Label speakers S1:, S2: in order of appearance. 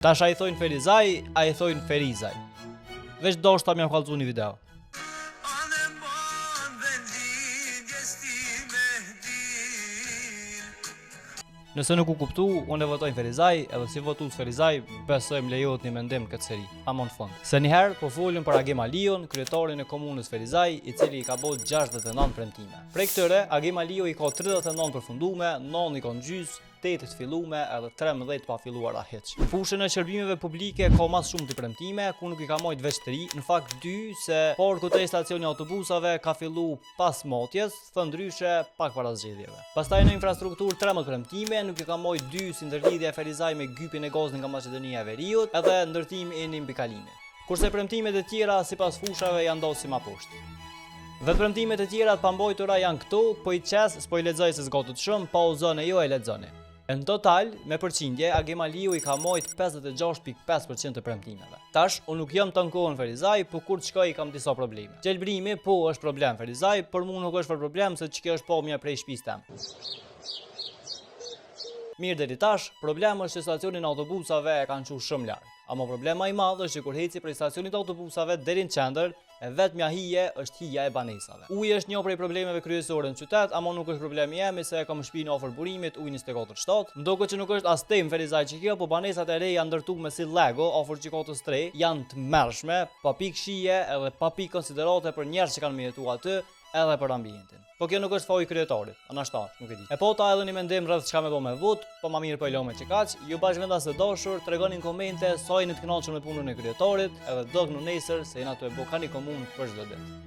S1: Tash a i thojnë Ferizaj, a i thojnë Ferizaj. Veç doshta më kallzu një video. Nëse nuk u kuptu, unë e votojnë Ferizaj, edhe si votus Ferizaj, besojmë lejohet një mendim këtë seri, ama në fund. Se njëherë, po folëm për Agim Aliun, kryetarin e komunës Ferizaj, i cili i ka bot 69 premtime. Prej këtëre, Agim Aliu i ka 39 përfundume, 9 i ka në gjys, 8 të fillume edhe 13 pa filluara hiç. Fushën e shërbimeve publike ka mas shumë të premtime, ku nuk i ka marrë veç 3, në fakt 2, se parku te stacioni autobusave ka fillu pas motjes, thë ndryshe pak para zgjedhjeve. Pastaj në infrastrukturë 13 premtime, nuk i ka marrë 2 si ndërlidhja e Ferizaj me gypin e gazit nga Maqedonia e Veriut, edhe ndërtimi i një mbikalimi. Kurse premtimet e tjera sipas fushave janë ndosur si ma poshtë. Dhe premtimet e tjera të pambojtura janë këtu, po i qes, s'po i lexoj se zgotët shumë, pa u zënë jo e lexoni. Në total, me përqindje, Agim Aliu i ka marrë 56.5% të premtimeve. Tash, unë nuk jam të ankohen Ferizaj, po kur të shkoj i kam disa probleme. Gjelbrimi, po është problem Ferizaj, për mu nuk është për problem, se që kjo është po mja prej shtëpisë tem. Mirë deri tash, problemi është që stacionin autobusave e kanë qenë shumë larg. Ama problema i madh është që kur heci prej stacionit autobusave deri në qendër, e vetmja hije është hija e banesave. Uji është një prej problemeve kryesore në qytet, ama nuk është problemi jemi se e kam shtëpinë afër burimit, uji 24/7. Mdoket që nuk është as tem Ferizaj që kjo, po banesat e reja ndërtuar me si Lego afër gjikatës 3 janë të mërshme, pa pikë shije edhe pa pikë konsiderate për njerëz që kanë me jetu aty, edhe për ambientin. Po kjo nuk është faji kryetarit, anashtash, nuk e di. E po ta edhe një mendim rreth çka më bë me vot, po më mirë po i lëmë që kaq. Ju bashkëvendas të dashur, tregoni në komente sa jeni të kënaqur me punën e kryetarit, edhe do në nesër se jena të e bokani komunë për çdo ditë.